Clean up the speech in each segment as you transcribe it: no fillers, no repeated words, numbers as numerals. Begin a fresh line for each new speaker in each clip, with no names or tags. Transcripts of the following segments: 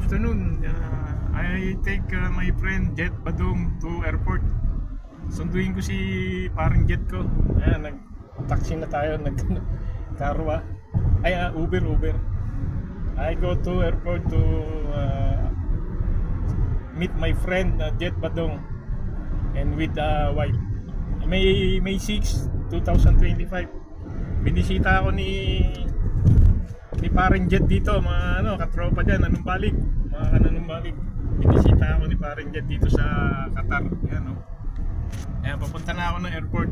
afternoon. I take my friend Jet Badong to airport. Sunduin ko si parang Jet ko. Ayan, nag-taxi na tayo, nag-karwa. Uber. I go to airport to meet my friend Jet Badong and with wife. May 6, 2025. Binisita ako ni parang Jet dito, mga katropa dyan, nanumbalik. Binisita ako ni parang Jet dito sa Qatar. Ayan, papunta na ako ng airport.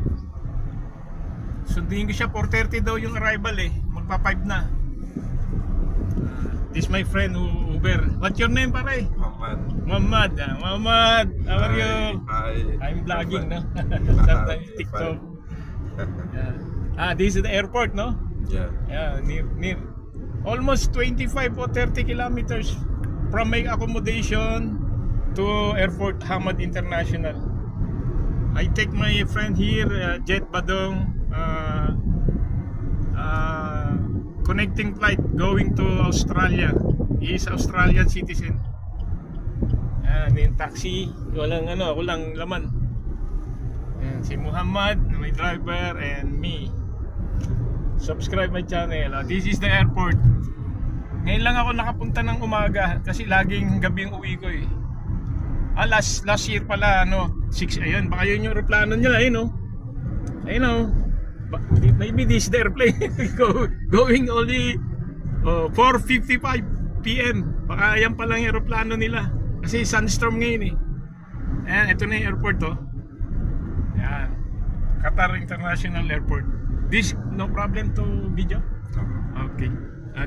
Sunduin ko siya, 4:30 daw yung arrival magpa 5 na. This is my friend Uber. What's your name, pare? Muhammad. Muhammad, how are you?
Hi.
I'm vlogging, no? Sometimes TikTok. This is the airport, no?
Yeah.
Yeah, near. Almost 25 or 30 kilometers from my accommodation to airport Hamad International. I take my friend here, Jet Badong, connecting flight going to Australia. He is Australian citizen. Yung taxi, walang walang laman. Si Muhammad, my driver, and me. Subscribe my channel. This is the airport. Ngayon lang ako nakapunta ng umaga kasi laging gabi yung uwi ko . Last year pala 6, ayun, baka yun yung aeroplano nila, ayun maybe this is the airplane. Going only 4:55 PM. Baka yan pala yung aeroplano nila kasi sunstorm ngayon Ayan, ito na yung airport Ayan, Qatar International Airport. This, no problem to video? Okay.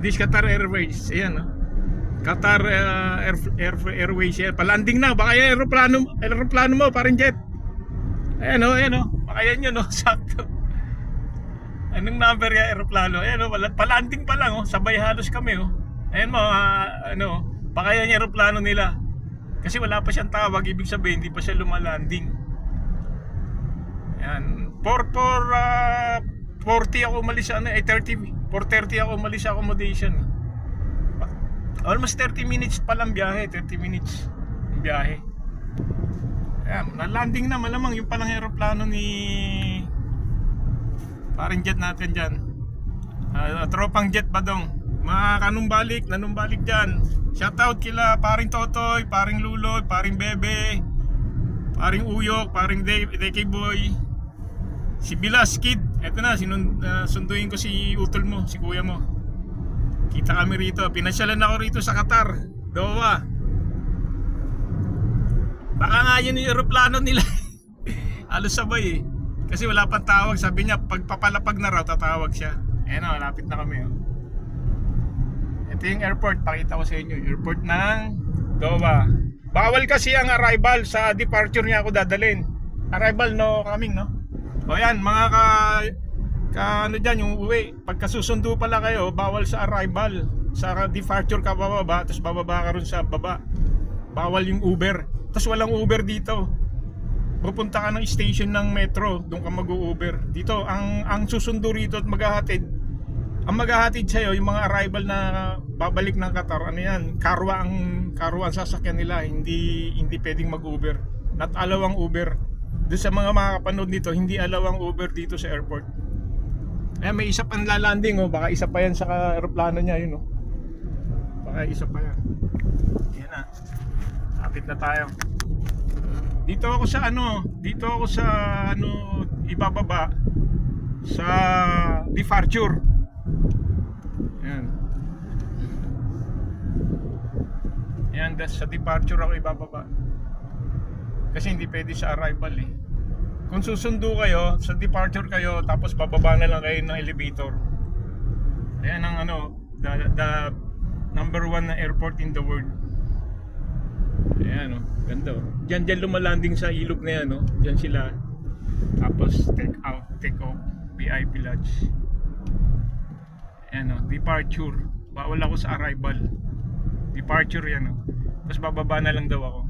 This Qatar Airways. Ayan, Qatar Airways. Ayan. Palanding na. Baka yan aeroplano mo, parang Jet. Ayan, baka yan yun, sakto. Anong number yung aeroplano? Ayan, palanding pa lang, sabay halos kami, Ayan baka yan yung aeroplano nila. Kasi wala pa siyang tawag, ibig sabihin, hindi pa siya lumalanding. Ayan. 40 ako umalis sa 4:30 ako umalis sa accommodation. Almost 30 minutes pa lang biyahe, 30 minutes yung biyahe. Ayan, na-landing na malamang yung palang aeroplano ni parang Jet natin dyan. Tropang Jet Badong. Mga nanumbalik dyan. Shoutout kila paring Totoy, paring Luloy, paring Bebe, paring Uyok, paring Deke Boy, si Bilas Kid. Eto na, sunduin ko si utol mo, si kuya mo. Kita kami rito. Pinasyalan ako rito sa Qatar, Doha. Baka nga yun yung aeroplano nila. Halos sabay kasi wala pang tawag. Sabi niya pagpapalapag na raw tatawag siya. Ayan malapit na kami Ito yung airport, pakita ko sa inyo. Airport ng Doha. Bawal kasi ang arrival, sa departure niya ako dadalhin. Arrival no coming, no? O yan, mga dyan, yung uwi. Pagkasusundo pala kayo, bawal sa arrival. Sa departure ka bababa, tapos bababa ka rin sa baba. Bawal yung Uber. Tapos walang Uber dito. Pupunta ka ng station ng metro, doon ka mag-Uber. Dito, ang susundo rito at maghahatid. Ang maghahatid sa'yo, yung mga arrival na babalik ng Qatar, karwa ang sasakyan nila. Hindi pwedeng mag-Uber. Not allow ang Uber. Doon sa mga makakapanood dito, hindi alaw ang Uber dito sa airport. May isa pang lalanding, baka isa pa yan sa aeroplano niya, baka isa pa yan. Yan na, kapit na tayo. Dito ako sa ibababa sa departure. Yan, sa departure ako ibababa. Kasi hindi pwede sa arrival Kung susundo kayo, sa departure kayo, tapos bababa na lang kayo ng elevator. Ayan ang the number 1 na airport in the world. Ayan ganda Diyan lumalanding sa ilog na yan Diyan sila. Tapos take off, VIP lodge. Ayan departure. Bawal ako sa arrival. Departure yan Tapos bababa na lang daw ako.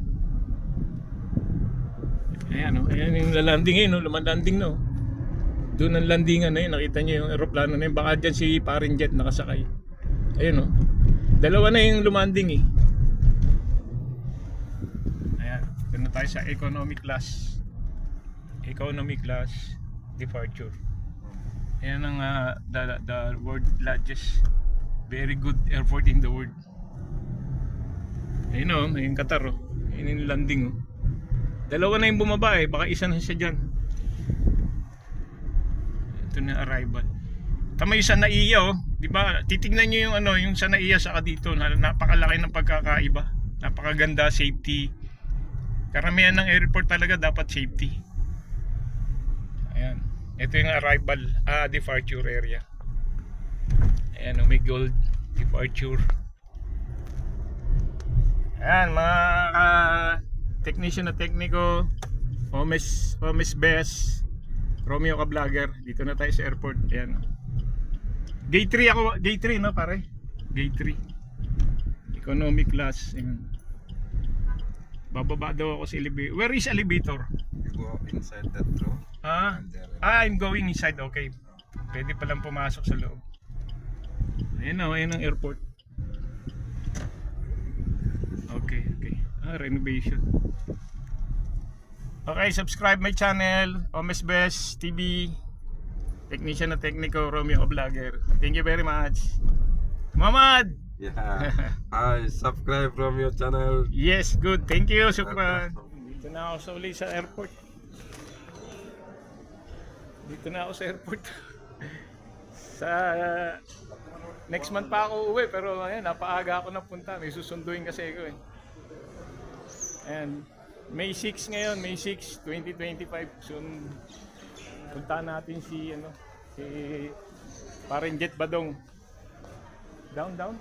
Ayan yung lalanding lumalanding Doon ang landingan nakita niyo yung aeroplano na yun. Baka dyan si paring Jet nakasakay. Ayun dalawa na yung lumanding na tayo sa economy class. Economy class departure. Ayan ang the world largest, very good airport in the world. Ayun o, yung Qatar o. Ayun yung landing o. Dalawa na yung bumaba eh, baka isa na siya dyan. Ito na arrival. Tama yung sa Naiya o, di ba? Titignan nyo yung ano, yung sa Naiya saka dito, napakalaki ng pagkakaiba. Napakaganda, safety. Karamihan ng airport talaga dapat safety. Ayan. Ito yung arrival, departure area. Ayan, may gold departure. Ayan, mga technician na tekniko, Omes Best, Romeo ka vlogger. Dito na tayo sa airport. Ayan. Gate 3 ako, gate 3 no pare? Gate 3. Economic class. Ayan. Bababa daw ako sa elevator. Where is elevator?
You go inside that room.
I'm going inside. Okay. Pwede palang pumasok sa loob. Ayan o, ayan ang airport. Okay. Renovation. Okay, subscribe my channel, Omes Best TV. Technician na tekniko, Romeo Vlogger. Thank you very much. Mamad!
Yeah. I subscribe from your channel.
Yes, good. Thank you, Shukran. Dito na ako sa uli sa airport. Dito na ako sa airport. Sa next month pa ako uwi, pero ayan, napaaga ako napunta. May susunduin kasi ako eh. And May 6 ngayon, May 6, 2025. Soon punta natin si parang Jet Badong. Down.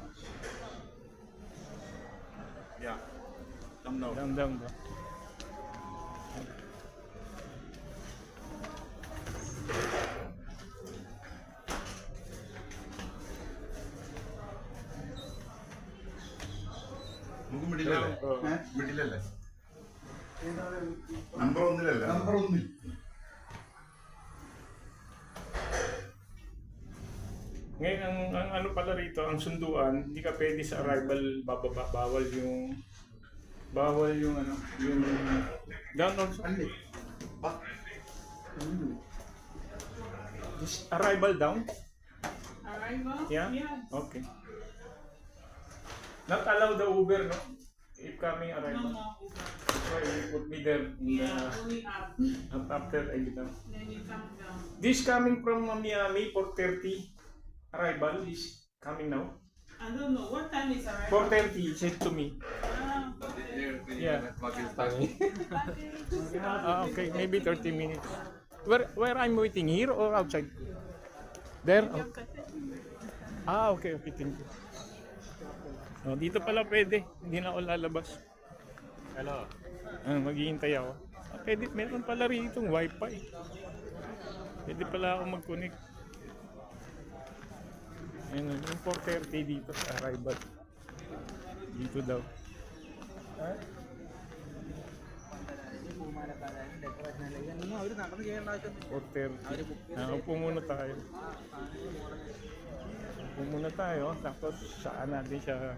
Yeah. Come now.
Down.
മിഡിലല്ലേ നമ്പർ ഒന്നിലല്ലേ നമ്പർ ഒന്നിൽ
ngayon ang ano pala rito, ang sunduan, hindi ka pwede sa arrival bababa, bawal yung ano, yung down also. Just arrival down?
Arrival?
Yeah?
Yes.
Okay. Not allow the Uber, no? If coming
No
arrival.
more Uber.
So you put me there in
Yeah, only up.
after I get down.
Then you come down.
This coming from Miami, 4:30. Arrival is coming now.
I don't know. What time is arrival?
4:30, said to me. Yeah. Okay, maybe 30 minutes. Where I'm waiting, here or outside? There? Oh. Okay, thank you. Oh, dito pala pwede, hindi na ako lalabas. Hello. Maghihintay ako. Pwede, meron pala rin itong wifi. Pwede pala ako mag-connect. Ayun, yung 4:30 dito sa arrival. Dito daw. Ha? 4:30. Upo muna tayo. Tapos saan natin siya.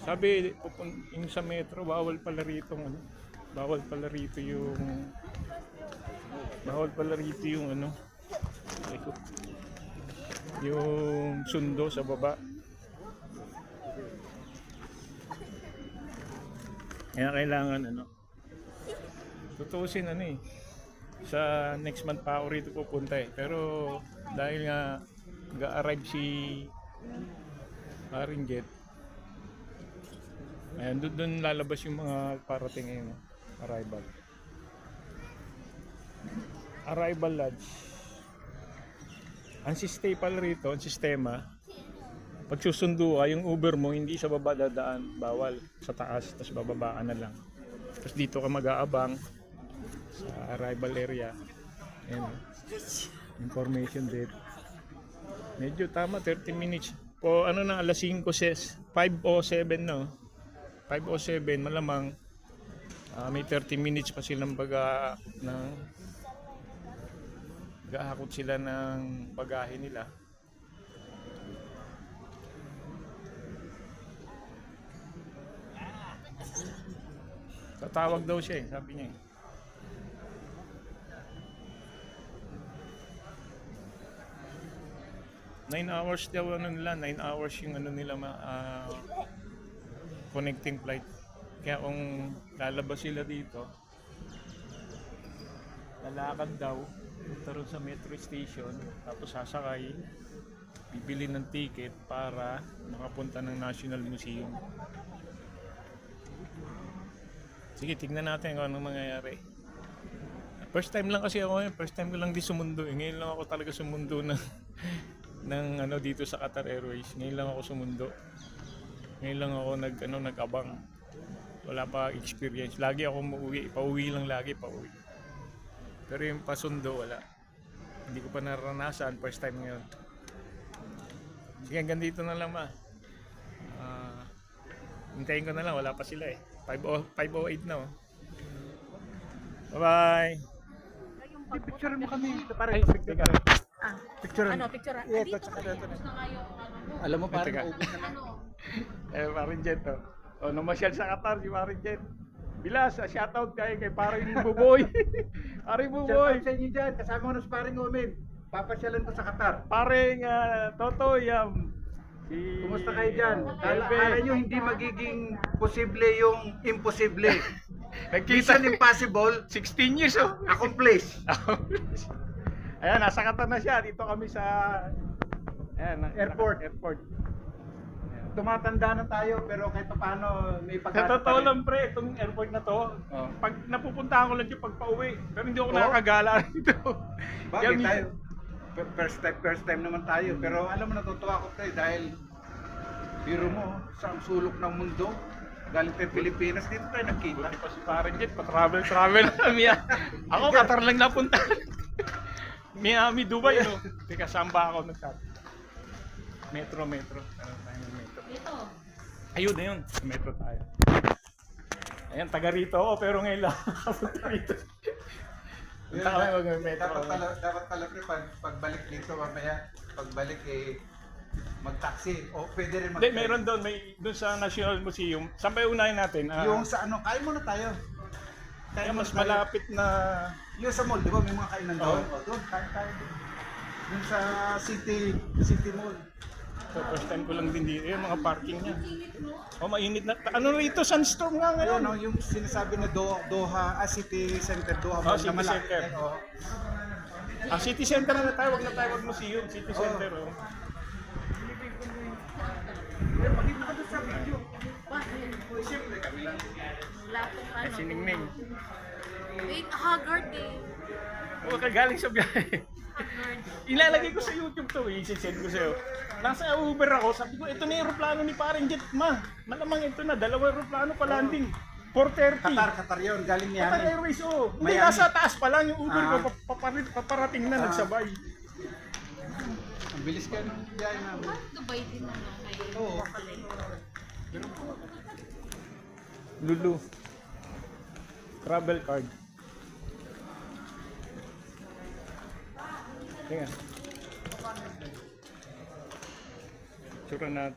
Sabi, yung sa metro, bawal pala rito yung ano, yung sundo sa baba. Kaya kailangan tutuusin sa next month pa ako rito pupunta pero dahil nga ga-arrive si Paring Jet, ayan, doon lalabas yung mga parating ngayon. Arrival lodge. Ang stay pala rito, ang sistema, pag susundo yung Uber mo, hindi sa baba dadaan, bawal sa taas, tapos bababa ka na lang. Tapos dito ka mag-aabang sa arrival area. Ayan, information date. Medyo tama, 30 minutes. Po na, alas 5:07 no? 5:07, malamang may 30 minutes pa silang gahakot sila ng bagahe nila. Tatawag daw siya sabi niya. 9 hours daw 9 hours yung nila connecting flight. Kaya kung lalabas sila dito, lalakad daw, punta ron sa metro station, tapos sasakay, bibili ng ticket para makapunta ng National Museum. Sige, tignan natin kung anong mangyayari. First time lang kasi ako, first time ko lang di sumundo. Ngayon lang ako talaga sumundo ng dito sa Qatar Airways. Ngayon lang ako sumundo. Ngayon lang ako nag-abang. Wala pa experience. Lagi ako pauwi lang lagi, pauwi. Pero yung pasundo wala. Hindi ko pa naranasan, first time ngayon. Sige, hanggang dito na lang hintayin ko na lang, wala pa sila 5:08 na Bye-bye.
Picture mo kami. Para
Ay, teka.
picture.
Picture?
Yeah,
Dito
touch
na
ka
tapos na nga yung
Alam mo
Teka.
parang ubos na lang.
Parin Jet namasyal sa Qatar si Parin Jet. Bilas, shoutout kay Parin Buboy. Parin
Shout
Buboy.
out sa inyo dyan. Kasama ko na sa paring Omen. Papasyalan ko sa Qatar.
Paring Totoy.
Kumusta kayo dyan?
Elbe.
Akala nyo hindi magiging posible yung imposible.
Nagkita
Mission impossible,
16 years
accomplished.
Ayan, nasa Qatar na siya. Dito kami sa
Airport.
Airport.
Tumatanda na tayo pero kahit paano may
Sa
pag-asa
totoo
pa rin.
lang pre, itong airport na to,
Oh.
pag napupuntahan ko lang dito pag pauwi, pero hindi ako
Oh.
nakakagala rito.
Bakit
Kaya
tayo? First time naman tayo. Pero alam mo, natutuwa ako pre dahil biro mo, sa sulok ng mundo, galing tayo Pilipinas, dito tayo nagkita.
Buti pa si Parang Jet, pa-travel kami yan. Ako, Qatar lang napunta. Miami, Dubai, no? Teka, saan ba ako nagtat? Metro. Ano tayo ng metro?
Dito.
Ayun na yun, sa metro tayo. Ayan, taga rito ako, pero ngayon lang nakapunta rito. Punta kami mag-metro.
Dapat pala pre, pagbalik dito mamaya, pagbalik mag-taxi. O pwede rin
Hindi, meron doon, doon sa National Museum. Saan pa unahin natin?
Yung sa kaya muna tayo.
Kaya mas malapit na...
Yung sa mall, di ba may mga kainan doon?
Oo.
O doon, kain tayo doon. Yung sa City Mall.
So, first time ko lang din dito, yung mga parking niya. Mainit na. Ano rito, sunstorm nga ngayon.
Ayun, yung sinasabi na Doha, City Center, Doha Mall
City
na malaki.
Center.
Oo.
City Center na tayo, wag na tayo mag-museum. City Center,
Makita ka doon sa video.
Bakit?
Siyempre, kami lang.
Wala pong
Ay, si Ningning.
Wait, haggard eh.
Huwag ka galing sa biyahe.
Haggard.
Ilalagay ko sa YouTube to, i-send ko sa'yo. Nasa Uber ako, sabi ko, ito na yung aeroplano ni Paring Jet, ma. Malamang ito na, 2 aeroplano pa landing. 4:30.
Qatar yun, galing niya.
Qatar Airways, oo. Hindi,
Miami.
nasa taas pa lang yung Uber ko,
Ah.
paparating na, nagsabay.
Ang bilis ka nung biyahe namin.
Dubai din ano, may
Oo.
Lulu. Travel card. Tingnan. Sura natin.